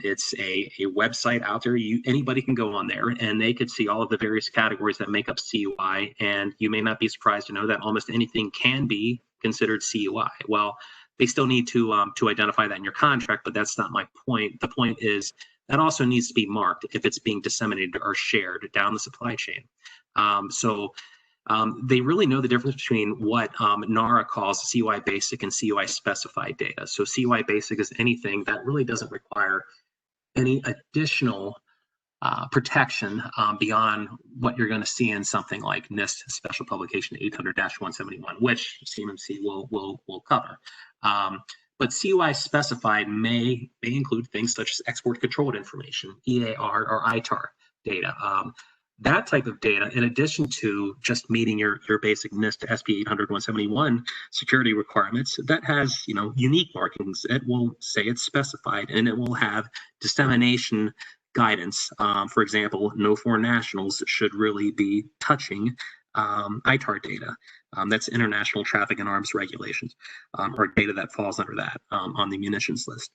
It's a website out there. Anybody can go on there and they could see all of the various categories that make up CUI. And you may not be surprised to know that almost anything can be considered CUI. Well, they still need to identify that in your contract, but that's not my point. The point is that also needs to be marked if it's being disseminated or shared down the supply chain. They really know the difference between what NARA calls CUI basic and CUI specified data. So CUI basic is anything that really doesn't require any additional protection beyond what you're going to see in something like NIST Special Publication 800-171, which CMMC will cover. But CUI specified may include things such as export controlled information, EAR or ITAR data. That type of data, in addition to just meeting your basic NIST SP 800-171 security requirements, that has unique markings. It will say it's specified, and it will have dissemination guidance. For example, no foreign nationals should really be touching ITAR data. That's International Traffic in Arms Regulations, or data that falls under that on the munitions list.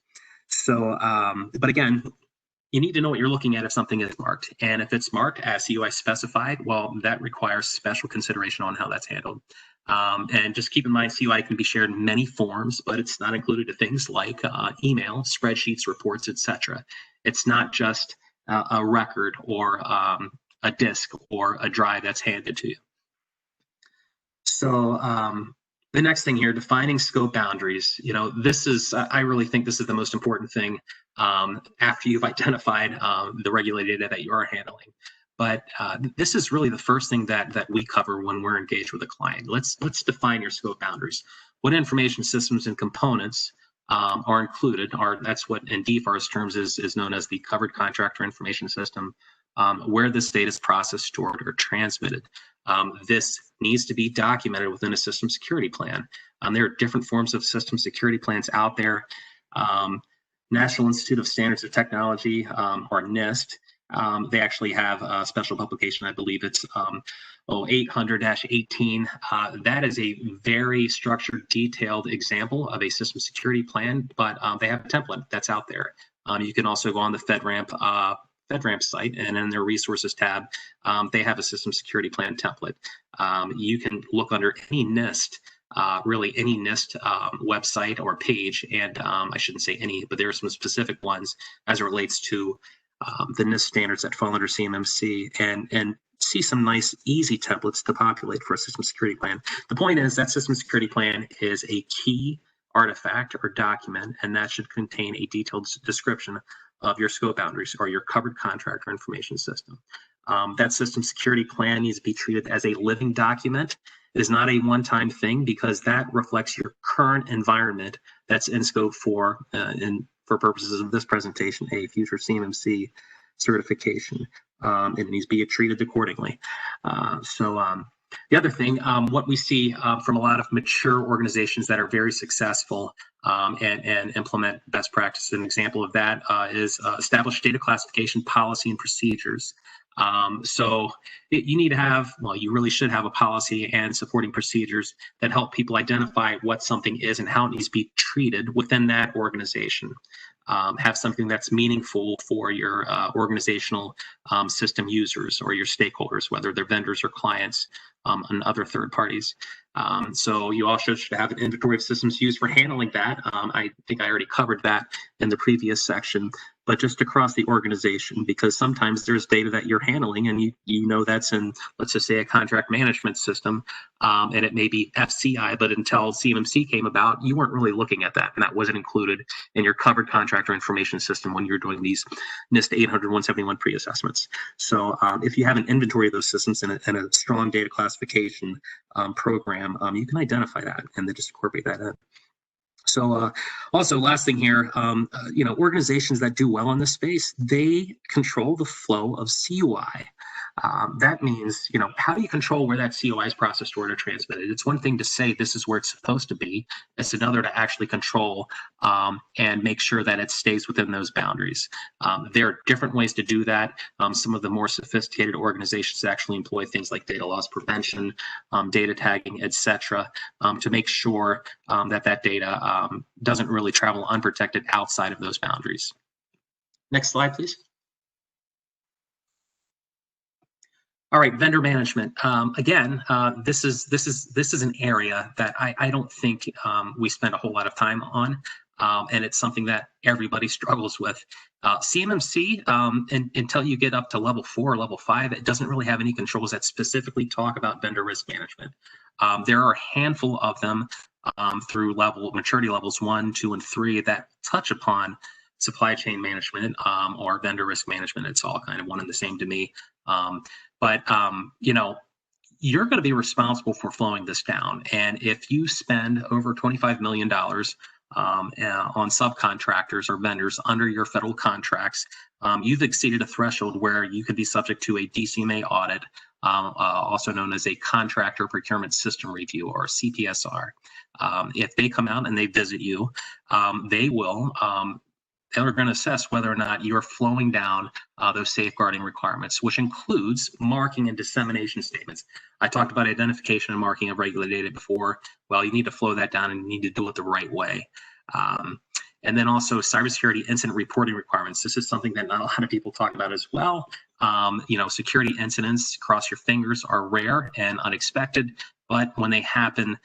So, but again, you need to know what you're looking at if something is marked. And if it's marked as CUI specified, well, that requires special consideration on how that's handled. And just keep in mind, CUI can be shared in many forms, but it's not included to things like email, spreadsheets, reports, etc. It's not just a record or a disk or a drive that's handed to you. So the next thing here, defining scope boundaries. This is, I really think this is the most important thing after you've identified the regulated data that you are handling. But this is really the first thing that we cover when we're engaged with a client. Let's define your scope boundaries. What information systems and components are included. That's what in DFARS terms is known as the Covered Contractor Information System, where this data is processed, stored, or transmitted. This needs to be documented within a system security plan. There are different forms of system security plans out there. National Institute of Standards and Technology, or NIST, they actually have a special publication, I believe it's 800-18. That is a very structured, detailed example of a system security plan, but they have a template that's out there. You can also go on the FedRAMP site, and in their resources tab, they have a system security plan template. You can look under any NIST, really any NIST website or page, and I shouldn't say any, but there are some specific ones as it relates to the NIST standards that fall under CMMC, and see some nice, easy templates to populate for a system security plan. The point is that system security plan is a key artifact or document, and that should contain a detailed description of your scope boundaries or your covered contractor information system. That system security plan needs to be treated as a living document. It is not a one-time thing, because that reflects your current environment that's in scope for purposes of this presentation, a future CMMC certification. It needs to be treated accordingly. The other thing, what we see from a lot of mature organizations that are very successful and implement best practices, an example of that is established data classification policy and procedures. You need to have, well, you really should have a policy and supporting procedures that help people identify what something is and how it needs to be treated within that organization. Have something that's meaningful for your organizational system users or your stakeholders, whether they're vendors or clients and other third parties. So you also should have an inventory of systems used for handling that. I think I already covered that in the previous section, but just across the organization, because sometimes there's data that you're handling and you know that's in, let's just say, a contract management system, and it may be FCI, but until CMMC came about, you weren't really looking at that, and that wasn't included in your covered contractor information system when you're doing these NIST 800-171 pre-assessments. So if you have an inventory of those systems and a strong data classification program, you can identify that and then just incorporate that in. So also, last thing here, organizations that do well in this space, they control the flow of CUI. That means, how do you control where that CUI is processed, stored, or transmitted? It's one thing to say this is where it's supposed to be. It's another to actually control and make sure that it stays within those boundaries. There are different ways to do that. Some of the more sophisticated organizations actually employ things like data loss prevention, data tagging, etc., to make sure that data doesn't really travel unprotected outside of those boundaries. Next slide, please. All right, vendor management. Again, this is an area that I don't think we spend a whole lot of time on, and it's something that everybody struggles with. CMMC, until you get up to level 4 or level 5, it doesn't really have any controls that specifically talk about vendor risk management. There are a handful of them through maturity levels 1, 2, and 3 that touch upon supply chain management or vendor risk management. It's all kind of one and the same to me. But you're going to be responsible for flowing this down. And if you spend over $25 million on subcontractors or vendors under your federal contracts, you've exceeded a threshold where you could be subject to a DCMA audit, also known as a contractor procurement system review, or CPSR. If they come out and they visit you, they're going to assess whether or not you're flowing down those safeguarding requirements, which includes marking and dissemination statements. I talked about identification and marking of regulated data before. Well, you need to flow that down and you need to do it the right way. And then also cybersecurity incident reporting requirements. This is something that not a lot of people talk about as well. Security incidents, cross your fingers, are rare and unexpected, but when they happen,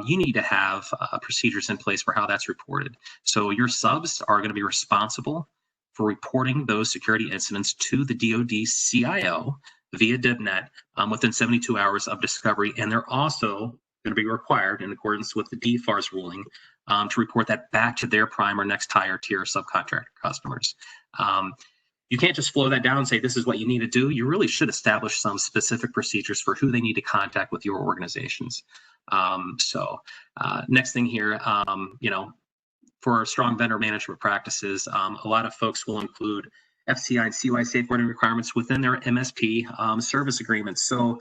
you need to have procedures in place for how that's reported. So your subs are going to be responsible for reporting those security incidents to the DoD CIO via DIBnet within 72 hours of discovery, and they're also going to be required, in accordance with the DFARS ruling, to report that back to their prime or next higher tier subcontractor customers. You can't just flow that down and say this is what you need to do. You really should establish some specific procedures for who they need to contact with your organizations. Next thing here, for strong vendor management practices, a lot of folks will include FCI and CUI safeguarding requirements within their MSP service agreements. So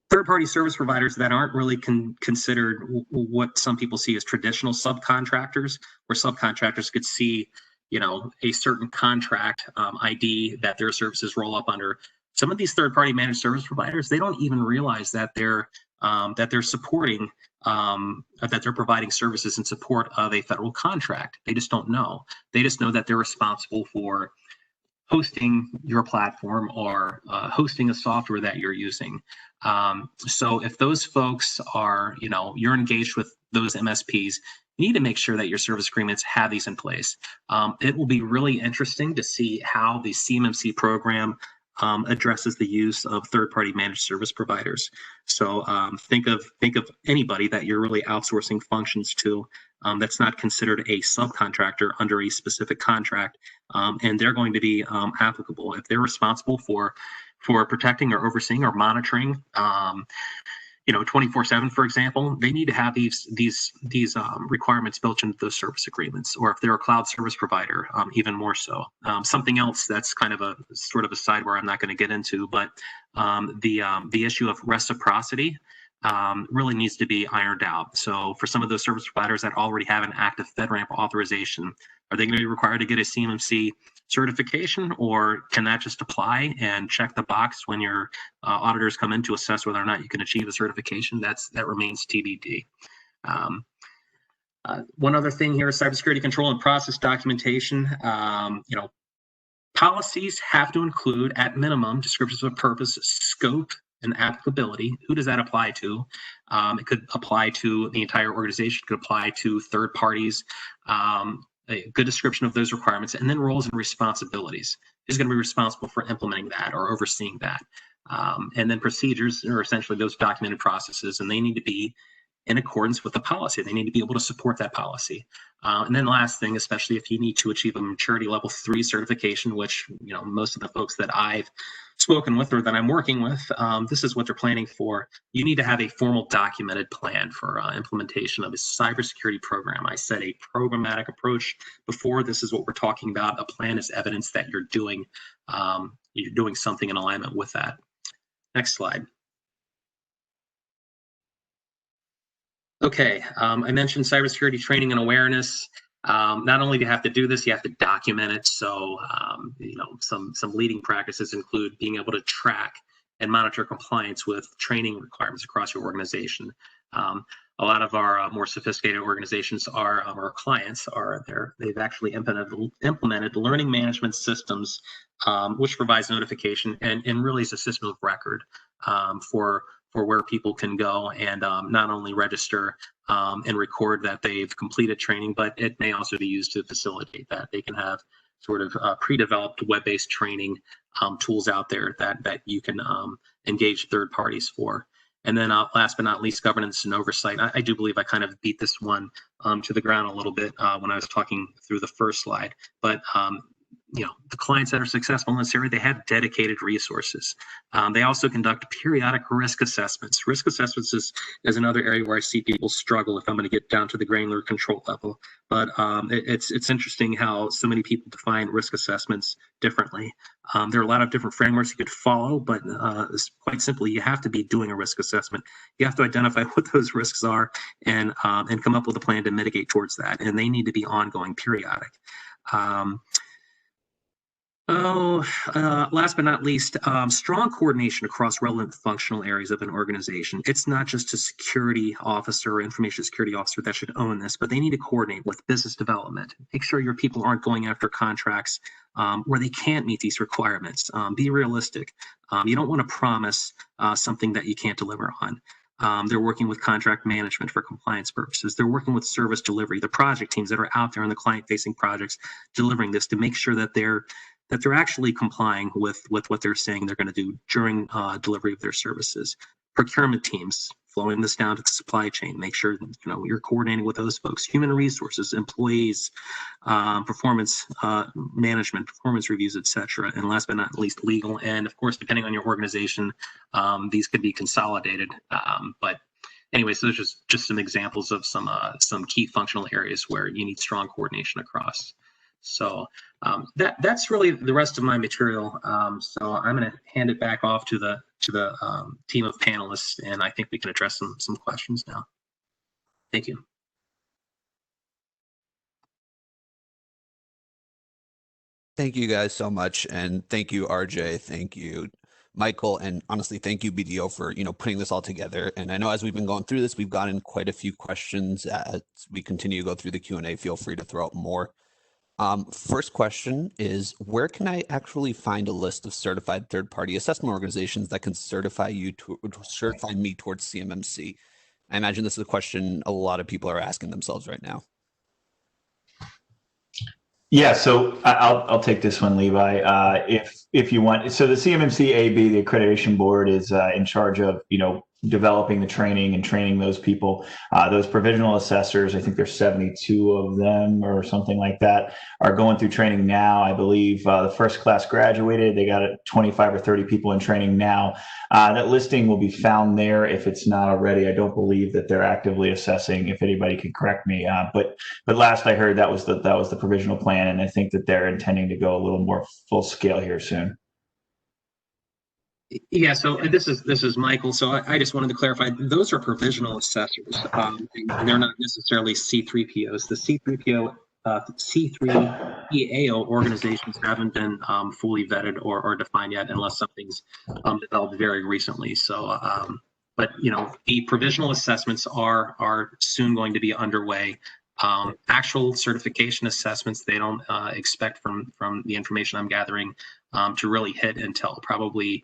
third-party service providers that aren't really considered what some people see as traditional subcontractors, where subcontractors could see, a certain contract ID that their services roll up under. Some of these third-party managed service providers, they don't even realize that they're supporting, that they're providing services in support of a federal contract. They just don't know. They just know that they're responsible for hosting your platform or hosting a software that you're using. So if those folks are, you're engaged with those MSPs, you need to make sure that your service agreements have these in place. It will be really interesting to see how the CMMC program addresses the use of third-party managed service providers. So think of anybody that you're really outsourcing functions to that's not considered a subcontractor under a specific contract, and they're going to be applicable if they're responsible for protecting or overseeing or monitoring 24/7, for example. They need to have these requirements built into those service agreements. Or if they're a cloud service provider, even more so. Something else that's kind of a sort of a sidebar I'm not going to get into, but the issue of reciprocity really needs to be ironed out. So for some of those service providers that already have an active FedRAMP authorization, are they going to be required to get a CMMC certification, or can that just apply and check the box when your auditors come in to assess whether or not you can achieve a certification? That remains TBD. One other thing here is cybersecurity control and process documentation. Policies have to include, at minimum, descriptions of purpose, scope, and applicability. Who does that apply to? It could apply to the entire organization, it could apply to third parties. A good description of those requirements, and then roles and responsibilities. Who's going to be responsible for implementing that or overseeing that? And then procedures are essentially those documented processes, and they need to be in accordance with the policy. They need to be able to support that policy. And then last thing, especially if you need to achieve a maturity level 3 certification, which most of the folks that I've spoken with or that I'm working with, this is what they're planning for. You need to have a formal documented plan for implementation of a cybersecurity program. I said a programmatic approach before. This is what we're talking about. A plan is evidence that you're doing something in alignment with that. Next slide. Okay, I mentioned cybersecurity training and awareness. Not only do you have to do this, you have to document it. So, some leading practices include being able to track and monitor compliance with training requirements across your organization. A lot of our more sophisticated organizations our clients are there. They've actually implemented learning management systems, which provides notification and really is a system of record for where people can go and not only register and record that they've completed training, but it may also be used to facilitate that. They can have sort of pre-developed web-based training tools out there that you can engage third parties for. And then last but not least, governance and oversight. I do believe I kind of beat this one to the ground a little bit when I was talking through the first slide, but the clients that are successful in this area, they have dedicated resources. They also conduct periodic risk assessments. Risk assessments is another area where I see people struggle if I'm going to get down to the granular control level. But it's interesting how so many people define risk assessments differently. There are a lot of different frameworks you could follow, but quite simply, you have to be doing a risk assessment. You have to identify what those risks are and come up with a plan to mitigate towards that. And they need to be ongoing, periodic. Last but not least, strong coordination across relevant functional areas of an organization. It's not just a security officer or information security officer that should own this, but they need to coordinate with business development. Make sure your people aren't going after contracts where they can't meet these requirements. Be realistic. You don't want to promise something that you can't deliver on. They're working with contract management for compliance purposes. They're working with service delivery, the project teams that are out there on the client-facing projects delivering this to make sure that they're actually complying with what they're saying they're going to do during delivery of their services. Procurement teams, flowing this down to the supply chain, make sure you're coordinating with those folks. Human resources, employees, performance management, performance reviews, etc. And last but not least, legal. And of course, depending on your organization, these could be consolidated. But anyways, those are just some examples of some key functional areas where you need strong coordination across. So that's really the rest of my material. So I'm going to hand it back off to the team of panelists, and I think we can address some questions now. Thank you.
Thank you guys so much, and thank you, RJ. Thank you, Michael, and honestly, thank you, BDO, for putting this all together. And I know as we've been going through this, we've gotten quite a few questions. As we continue to go through the Q&A, feel free to throw out more. First question is, where can I actually find a list of certified third-party assessment organizations that can certify me towards CMMC? I imagine this is a question a lot of people are asking themselves right now.
Yeah, so I'll take this one, Levi. If you want, so the CMMC AB, the accreditation board, is in charge of developing the training and training those people. Those provisional assessors, I think there's 72 of them or something like that, are going through training now. I believe the first class graduated. They got 25 or 30 people in training now. That listing will be found there if it's not already. I don't believe that they're actively assessing. If anybody can correct me, but last I heard that was the provisional plan, and I think that they're intending to go a little more full scale here soon.
Yeah, so this is Michael. So I just wanted to clarify, those are provisional assessors. And they're not necessarily C3POs. The C3PO, C3PAO organizations haven't been fully vetted or defined yet, unless something's developed very recently. So, but the provisional assessments are soon going to be underway. Actual certification assessments, they don't expect from the information I'm gathering to really hit until probably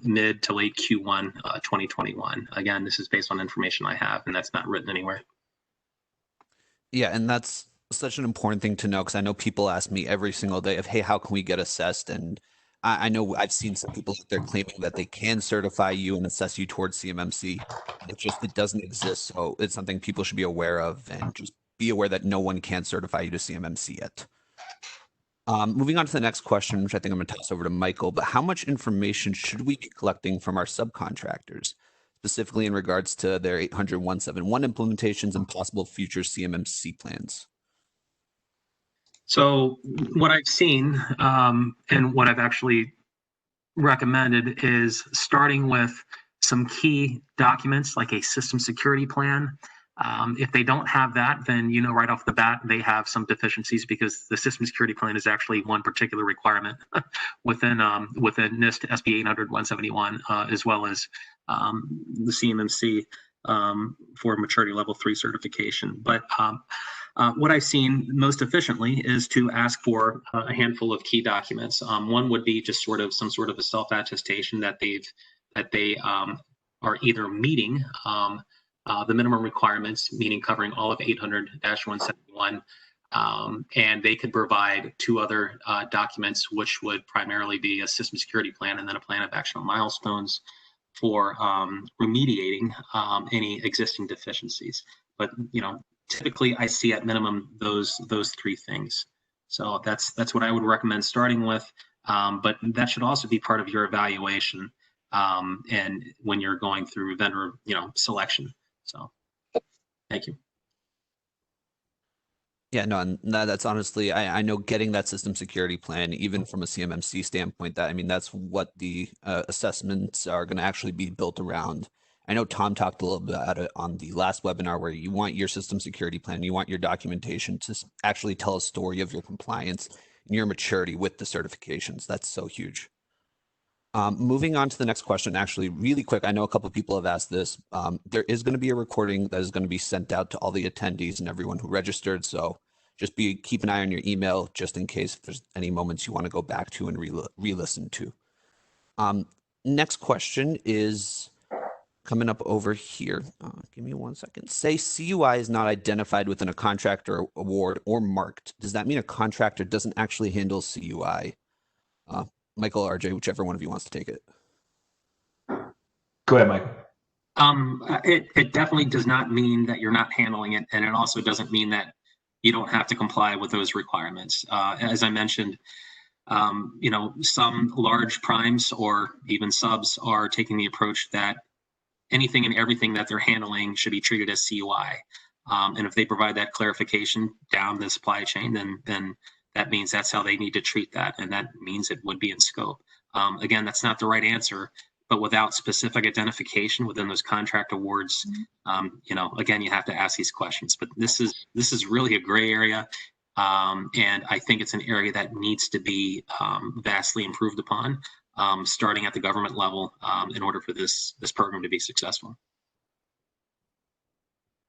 mid to late Q1 2021. Again, this is based on information I have, and that's not written anywhere.
Yeah, and that's such an important thing to know, because I know people ask me every single day of, hey, how can we get assessed? And I know I've seen some people out there claiming that they can certify you and assess you towards CMMC. It doesn't exist. So it's something people should be aware of, and just be aware that no one can certify you to CMMC yet. Moving on to the next question, which I think I'm going to toss over to Michael, but how much information should we be collecting from our subcontractors, specifically in regards to their 800.171 implementations and possible future CMMC plans?
So what I've seen and what I've actually recommended is starting with some key documents like a system security plan. If they don't have that, then right off the bat they have some deficiencies, because the system security plan is actually one particular requirement within NIST SB 800.171, as well as the CMMC for maturity level 3 certification. But what I've seen most efficiently is to ask for a handful of key documents. One would be just some sort of a self-attestation that they are either meeting the minimum requirements, meaning covering all of 800-171, and they could provide 2 other documents, which would primarily be a system security plan and then a plan of action milestones for remediating any existing deficiencies. But typically I see at minimum those 3 things. So that's what I would recommend starting with. But that should also be part of your evaluation and when you're going through vendor selection. So thank you.
Yeah, no, and that's honestly, I know getting that system security plan, even from a CMMC standpoint, that's what the assessments are going to actually be built around. I know Tom talked a little bit about it on the last webinar, where you want your system security plan, you want your documentation to actually tell a story of your compliance and your maturity with the certifications. That's so huge. Moving on to the next question, actually really quick, I know a couple of people have asked this. There is going to be a recording that is going to be sent out to all the attendees and everyone who registered. So just keep an eye on your email, just in case if there's any moments you want to go back to and re-listen to. Next question is coming up over here. Give me 1 second. Say CUI is not identified within a contractor award or marked. Does that mean a contractor doesn't actually handle CUI? Michael, RJ, whichever one of you wants to take it.
Go ahead, Michael.
It definitely does not mean that you're not handling it, and it also doesn't mean that you don't have to comply with those requirements. As I mentioned, some large primes or even subs are taking the approach that anything and everything that they're handling should be treated as CUI. And if they provide that clarification down the supply chain, then that means that's how they need to treat that, and that means it would be in scope. Again, that's not the right answer, but without specific identification within those contract awards, again, you have to ask these questions. But this is really a gray area, and I think it's an area that needs to be vastly improved upon, starting at the government level, in order for this program to be successful.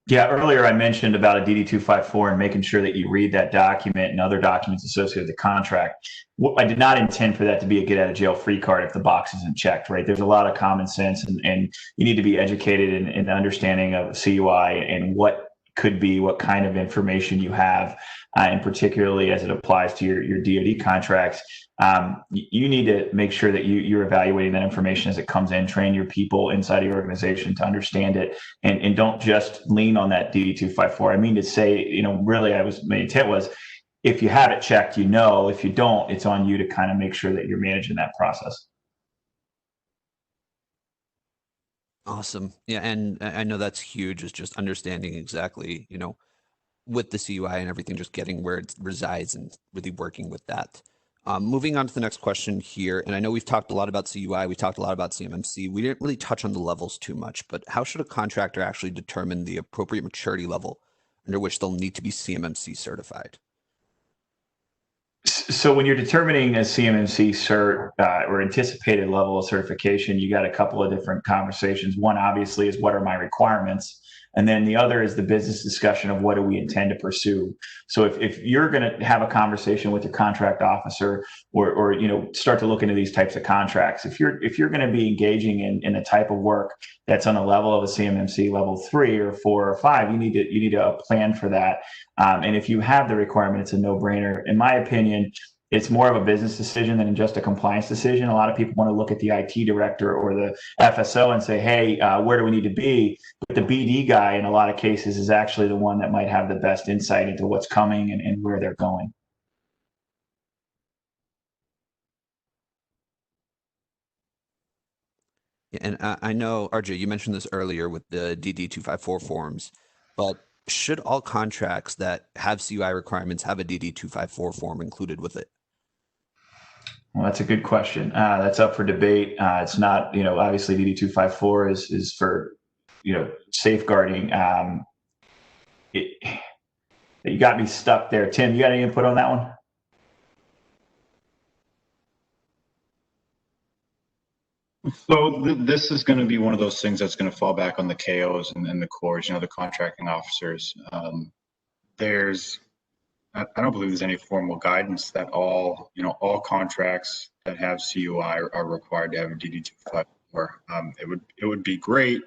Yeah, earlier I mentioned about a DD-254 and making sure that you read that document and other documents associated with the contract. I did not intend for that to be a get out of jail free card if the box isn't checked, right? There's a lot of common sense, and you need to be educated in the understanding of CUI and what could be, what kind of information you have, and particularly as it applies to your DoD contracts. You need to make sure that you're evaluating that information as it comes in, train your people inside your organization to understand it, and don't just lean on that DD-254. I mean to say, really, my intent was, if you have it checked, if you don't, it's on you to kind of make sure that you're managing that process.
Awesome. Yeah, and I know that's huge, is just understanding exactly, with the CUI and everything, just getting where it resides and really working with that. Moving on to the next question here, and I know we've talked a lot about CUI, we talked a lot about CMMC. We didn't really touch on the levels too much, but how should a contractor actually determine the appropriate maturity level under which they'll need to be CMMC certified?
So when you're determining a CMMC cert or anticipated level of certification, you got a couple of different conversations. One, obviously, is what are my requirements? And then the other is the business discussion of what do we intend to pursue. So if you're going to have a conversation with your contract officer or start to look into these types of contracts, if you're going to be engaging in a type of work that's on a level of a CMMC level 3 or 4 or 5, you need to plan for that. And if you have the requirement, it's a no-brainer. In my opinion, it's more of a business decision than just a compliance decision. A lot of people want to look at the IT director or the FSO and say, hey, where do we need to be? But the BD guy, in a lot of cases, is actually the one that might have the best insight into what's coming and where they're going.
Yeah, and I know, RJ, you mentioned this earlier with the DD-254 forms, but should all contracts that have CUI requirements have a DD-254 form included with it?
Well, that's a good question. That's up for debate. It's not, obviously DD-254 is for, safeguarding. You got me stuck there. Tim, you got any input on that one?
So this is going to be one of those things that's going to fall back on the KOs and the cores, the contracting officers. I don't believe there's any formal guidance that all contracts that have CUI are required to have a DD-254. It would be great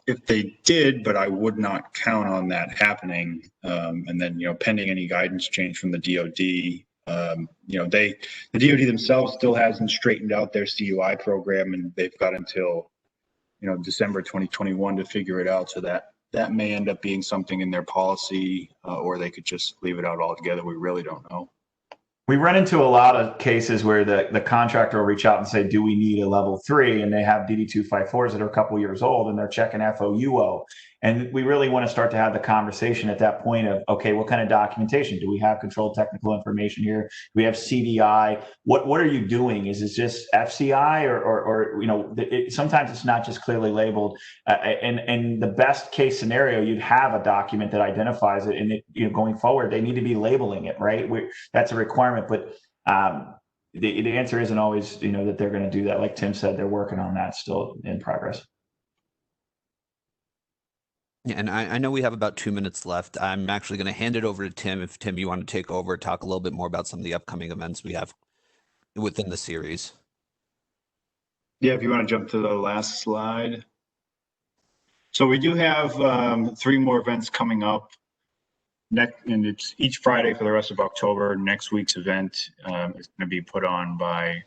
if they did, but I would not count on that happening. And then, pending any guidance change from the DoD, the DoD themselves still hasn't straightened out their CUI program, and they've got until, December 2021 to figure it out. So that may end up being something in their policy, or they could just leave it out altogether. We really don't know.
We run into a lot of cases where the contractor will reach out and say, do we need a level 3? And they have DD-254s that are a couple years old and they're checking FOUO. And we really want to start to have the conversation at that point of, okay, what kind of documentation? Do we have controlled technical information here? Do we have CDI? What are you doing? Is it just FCI or sometimes it's not just clearly labeled. And the best case scenario, you'd have a document that identifies it, and going forward, they need to be labeling it, right? That's a requirement, but the answer isn't always, that they're going to do that. Like Tim said, they're working on that, still in progress.
Yeah, and I know we have about 2 minutes left. I'm actually going to hand it over to Tim. If Tim, you want to take over, talk a little bit more about some of the upcoming events we have within the series.
Yeah, if you want to jump to the last slide. So we do have 3 more events coming up. And it's each Friday for the rest of October. Next week's event is going to be put on by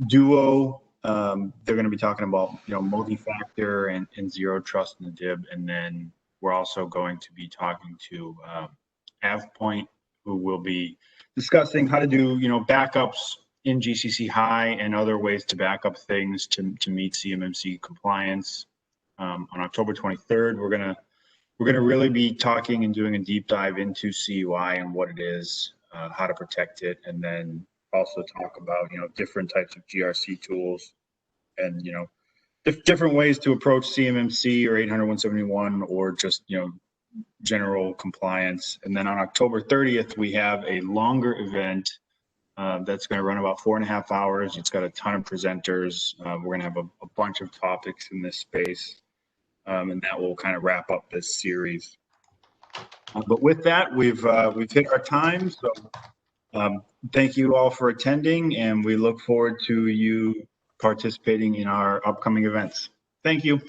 Duo. They're going to be talking about multi-factor and zero trust in the DIB, and then we're also going to be talking to AvePoint, who will be discussing how to do backups in GCC High and other ways to back up things to meet CMMC compliance. On October 23rd, we're gonna really be talking and doing a deep dive into CUI and what it is, how to protect it, and then also talk about, you know, different types of GRC tools and, you know, different ways to approach CMMC or 800-171 or just, you know, general compliance. And then on October 30th, we have a longer event that's going to run about 4.5 hours. It's got a ton of presenters. We're going to have a bunch of topics in this space, and that will kind of wrap up this series. But with that, we've hit our time. So thank you all for attending, and we look forward to you participating in our upcoming events. Thank you.